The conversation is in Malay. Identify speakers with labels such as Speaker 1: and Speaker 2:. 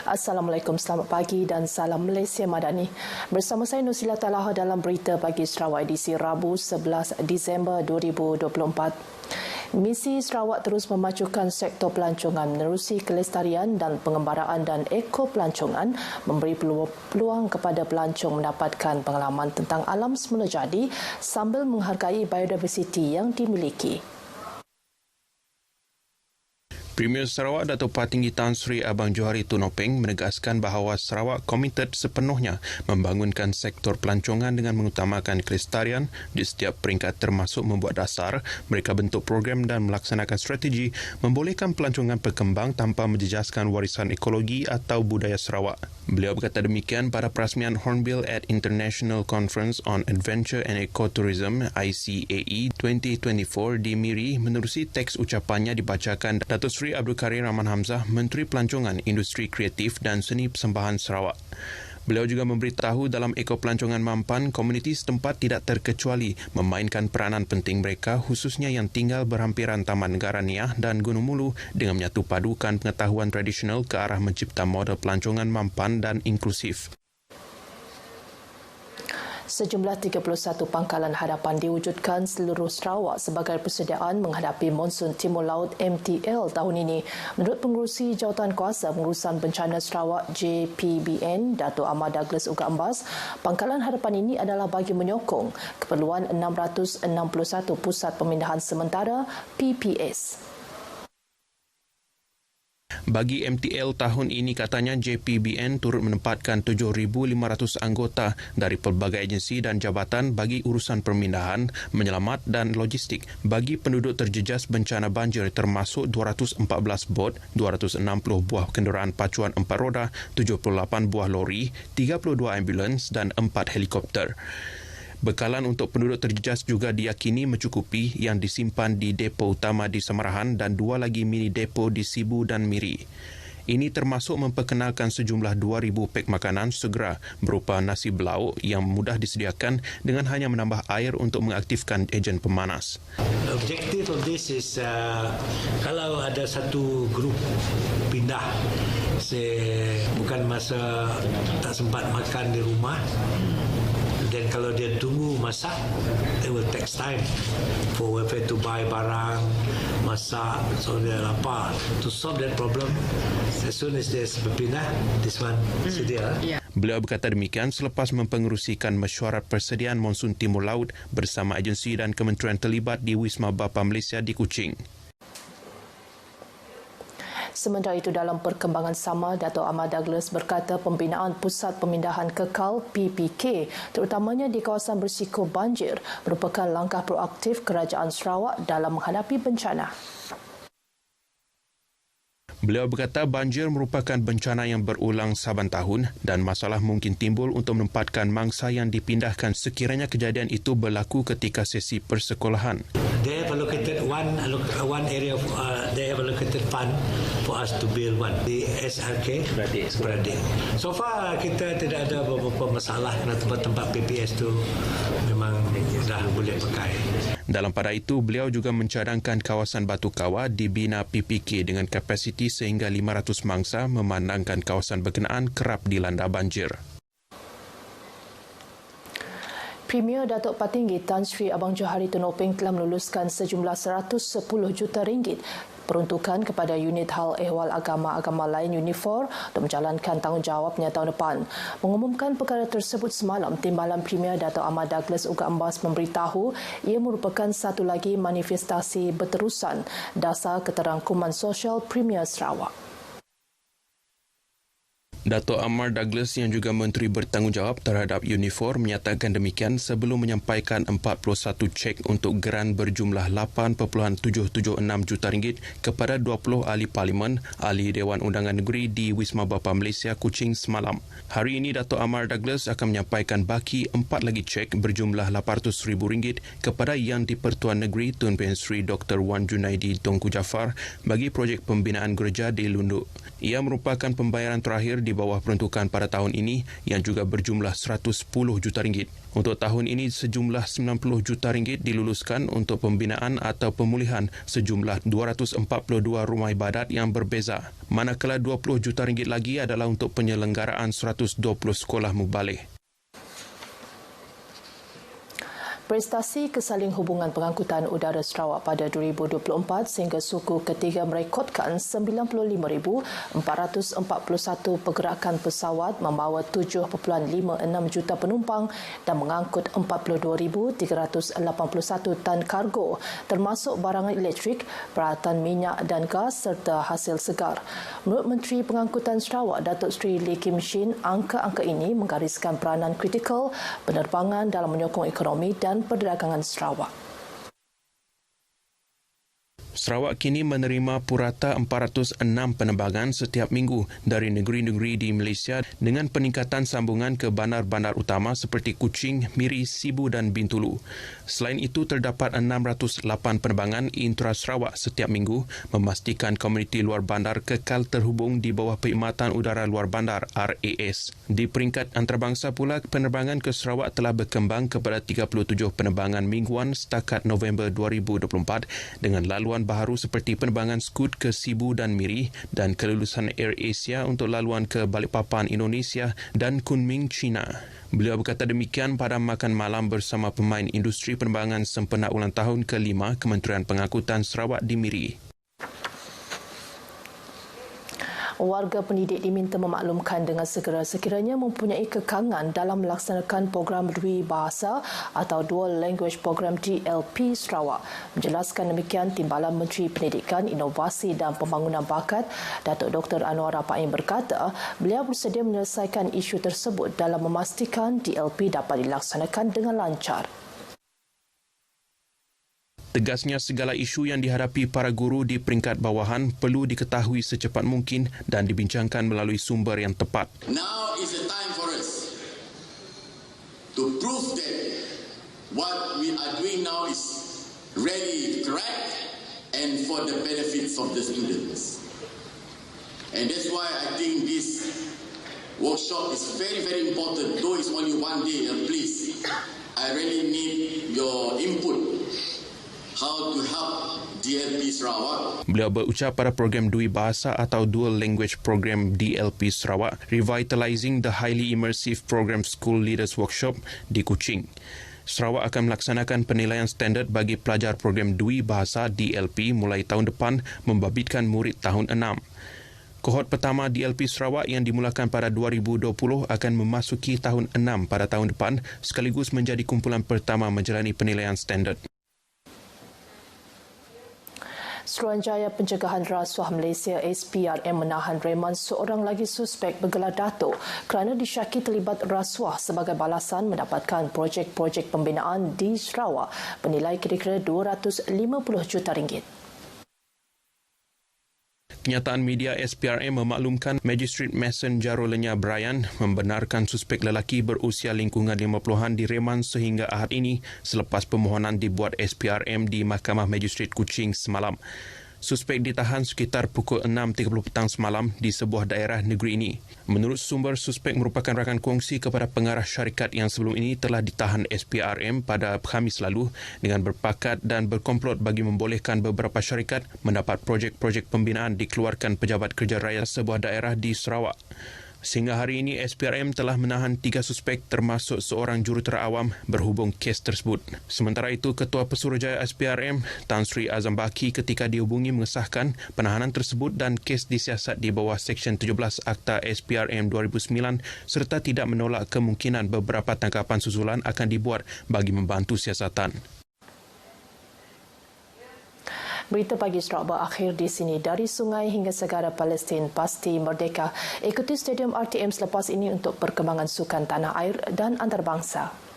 Speaker 1: Assalamualaikum, selamat pagi dan salam Malaysia Madani. Bersama saya Nusila Talaha dalam Berita Pagi Sarawak edisi Rabu 11 Disember 2024. Misi Sarawak terus memajukan sektor pelancongan menerusi kelestarian dan pengembaraan dan eko-pelancongan memberi peluang kepada pelancong mendapatkan pengalaman tentang alam semula jadi sambil menghargai biodiversiti yang dimiliki.
Speaker 2: Premier Sarawak Dato' Patinggi Tan Sri Abang Johari Tunopeng menegaskan bahawa Sarawak komited sepenuhnya membangunkan sektor pelancongan dengan mengutamakan kelestarian di setiap peringkat termasuk membuat dasar, mereka bentuk program dan melaksanakan strategi membolehkan pelancongan berkembang tanpa menjejaskan warisan ekologi atau budaya Sarawak. Beliau berkata demikian pada perasmian Hornbill at International Conference on Adventure and Ecotourism ICAE 2024 di Miri menerusi teks ucapannya dibacakan Datuk Seri Abdul Karim Rahman Hamzah, Menteri Pelancongan, Industri Kreatif dan Seni Persembahan Sarawak. Beliau juga memberitahu dalam eko-pelancongan mampan, komuniti setempat tidak terkecuali memainkan peranan penting mereka khususnya yang tinggal berhampiran Taman Negara Niah dan Gunung Mulu dengan menyatu padukan pengetahuan tradisional ke arah mencipta model pelancongan mampan dan inklusif.
Speaker 1: Sejumlah 31 pangkalan hadapan diwujudkan seluruh Sarawak sebagai persediaan menghadapi monsun Timur Laut MTL tahun ini. Menurut Pengerusi Jawatan Kuasa Pengurusan Bencana Sarawak JPBN, Dato' Ahmad Douglas Uga Ambas, pangkalan hadapan ini adalah bagi menyokong keperluan 661 pusat pemindahan sementara PPS.
Speaker 2: Bagi MTL tahun ini katanya JPBN turut menempatkan 7,500 anggota dari pelbagai agensi dan jabatan bagi urusan pemindahan, menyelamat dan logistik bagi penduduk terjejas bencana banjir termasuk 214 bot, 260 buah kenderaan pacuan 4 roda, 78 buah lori, 32 ambulans dan 4 helikopter. Bekalan untuk penduduk terjejas juga diyakini mencukupi yang disimpan di depo utama di Samarahan dan 2 lagi mini depo di Sibu dan Miri. Ini termasuk memperkenalkan sejumlah 2,000 pek makanan segera berupa nasi belauk yang mudah disediakan dengan hanya menambah air untuk mengaktifkan ejen pemanas.
Speaker 3: Objektif of this is kalau ada satu grup pindah bukan masa tak sempat makan di rumah, dan kalau dia tunggu masak, it will take time for whoever to buy barang, masak, so dia lapar. To solve that problem, as soon as there's berpindah, this one sedia.
Speaker 2: Beliau berkata demikian selepas mempengerusikan mesyuarat persediaan monsun Timur Laut bersama agensi dan kementerian terlibat di Wisma Bapa Malaysia di Kuching.
Speaker 1: Sementara itu, dalam perkembangan sama, Dato' Ahmad Douglas berkata pembinaan Pusat Pemindahan Kekal PPK terutamanya di kawasan bersiko banjir merupakan langkah proaktif Kerajaan Sarawak dalam menghadapi bencana.
Speaker 2: Beliau berkata banjir merupakan bencana yang berulang saban tahun dan masalah mungkin timbul untuk menempatkan mangsa yang dipindahkan sekiranya kejadian itu berlaku ketika sesi persekolahan.
Speaker 3: They have allocated one area of, they have allocated fund for us to build one. The SRK Beradik. So far kita tidak ada beberapa masalah kerana tempat-tempat PPS tu memang dah boleh pakai.
Speaker 2: Dalam pada itu, beliau juga mencadangkan kawasan Batu Kawah dibina PPK dengan kapasiti sehingga 500 mangsa memandangkan kawasan berkenaan kerap dilanda banjir.
Speaker 1: Premier Datuk Patinggi Tan Sri Abang Johari Tunopeng telah meluluskan sejumlah 110 juta ringgit peruntukan kepada unit hal ehwal agama-agama lain UNIFOR untuk menjalankan tanggungjawabnya tahun depan. Mengumumkan perkara tersebut semalam, Timbalan Premier Dato' Ahmad Douglas Uga Ambas memberitahu ia merupakan satu lagi manifestasi berterusan dasar keterangkuman sosial Premier Sarawak.
Speaker 2: Dato' Ahmad Douglas yang juga Menteri bertanggungjawab terhadap UNIFOR menyatakan demikian sebelum menyampaikan 41 cek untuk geran berjumlah 8.776 juta ringgit kepada 20 ahli parlimen, ahli Dewan Undangan Negeri di Wisma Bapa Malaysia Kuching semalam. Hari ini Dato' Ahmad Douglas akan menyampaikan baki 4 lagi cek berjumlah RM800,000 kepada Yang di-Pertuan Negeri Tun Pehin Sri Dr. Wan Junaidi Tunku Jaafar bagi projek pembinaan gereja di Lunduk. Ia merupakan pembayaran terakhir di bawah peruntukan pada tahun ini yang juga berjumlah 110 juta ringgit. Untuk tahun ini, sejumlah 90 juta ringgit diluluskan untuk pembinaan atau pemulihan sejumlah 242 rumah ibadat yang berbeza. Manakala 20 juta ringgit lagi adalah untuk penyelenggaraan 120 sekolah mubalik.
Speaker 1: Prestasi kesaling hubungan pengangkutan udara Sarawak pada 2024 sehingga suku ketiga merekodkan 95,441 pergerakan pesawat membawa 7.56 juta penumpang dan mengangkut 42,381 tan kargo termasuk barangan elektrik, peralatan minyak dan gas serta hasil segar. Menurut Menteri Pengangkutan Sarawak, Datuk Seri Lee Kim Shin, angka-angka ini menggariskan peranan kritikal penerbangan dalam menyokong ekonomi dan perdagangan Sarawak.
Speaker 2: Sarawak kini menerima purata 406 penerbangan setiap minggu dari negeri-negeri di Malaysia dengan peningkatan sambungan ke bandar-bandar utama seperti Kuching, Miri, Sibu dan Bintulu. Selain itu, terdapat 608 penerbangan intra-Sarawak setiap minggu memastikan komuniti luar bandar kekal terhubung di bawah Perkhidmatan Udara Luar Bandar RAS. Di peringkat antarabangsa pula, penerbangan ke Sarawak telah berkembang kepada 37 penerbangan mingguan setakat November 2024 dengan laluan baharu seperti penerbangan Scoot ke Sibu dan Miri dan kelulusan Air Asia untuk laluan ke Balikpapan, Indonesia dan Kunming, China. Beliau berkata demikian pada makan malam bersama pemain industri penerbangan sempena ulang tahun ke-5 Kementerian Pengangkutan Sarawak di Miri.
Speaker 1: Warga pendidik diminta memaklumkan dengan segera sekiranya mempunyai kekangan dalam melaksanakan program Dwi Bahasa atau Dual Language Program DLP Sarawak. Menjelaskan demikian, Timbalan Menteri Pendidikan, Inovasi dan Pembangunan Bakat, Datuk Dr. Anwar Rapaim berkata, beliau bersedia menyelesaikan isu tersebut dalam memastikan DLP dapat dilaksanakan dengan lancar.
Speaker 2: Tegasnya, segala isu yang dihadapi para guru di peringkat bawahan perlu diketahui secepat mungkin dan dibincangkan melalui sumber yang tepat.
Speaker 4: Now is the time for us to prove that what we are doing now is really correct and for the benefits of the students. And that's why I think this workshop is very, very important. Though it's only one day, please, I really need your input. How to help DLP Sarawak.
Speaker 2: Beliau berucap pada program Dwi Bahasa atau Dual Language Program DLP Sarawak, Revitalizing the Highly Immersive Program School Leaders Workshop di Kuching. Sarawak akan melaksanakan penilaian standard bagi pelajar program Dwi Bahasa DLP mulai tahun depan membabitkan murid tahun 6. Kohort pertama DLP Sarawak yang dimulakan pada 2020 akan memasuki tahun 6 pada tahun depan sekaligus menjadi kumpulan pertama menjalani penilaian standard.
Speaker 1: Suruhanjaya Pencegahan Rasuah Malaysia SPRM menahan reman seorang lagi suspek bergelar Datuk kerana disyaki terlibat rasuah sebagai balasan mendapatkan projek-projek pembinaan di Sarawak bernilai kira-kira 250 juta ringgit.
Speaker 2: Kenyataan media SPRM memaklumkan Magistrate Mason Jarul Lenya Brian membenarkan suspek lelaki berusia lingkungan 50-an direman sehingga Ahad ini selepas permohonan dibuat SPRM di Mahkamah Magistrate Kuching semalam. Suspek ditahan sekitar pukul 6.30 petang semalam di sebuah daerah negeri ini. Menurut sumber, suspek merupakan rakan kongsi kepada pengarah syarikat yang sebelum ini telah ditahan SPRM pada Khamis lalu dengan berpakat dan berkomplot bagi membolehkan beberapa syarikat mendapat projek-projek pembinaan dikeluarkan Pejabat Kerja Raya sebuah daerah di Sarawak. Sehingga hari ini, SPRM telah menahan 3 suspek termasuk seorang jurutera awam berhubung kes tersebut. Sementara itu, Ketua Pesuruhjaya SPRM, Tan Sri Azam Baki ketika dihubungi mengesahkan penahanan tersebut dan kes disiasat di bawah Seksyen 17 Akta SPRM 2009 serta tidak menolak kemungkinan beberapa tangkapan susulan akan dibuat bagi membantu siasatan.
Speaker 1: Berita pagi Sarawak berakhir di sini. Dari sungai hingga segara Palestin pasti merdeka. Ikuti Stadium RTM selepas ini untuk perkembangan sukan tanah air dan antarabangsa.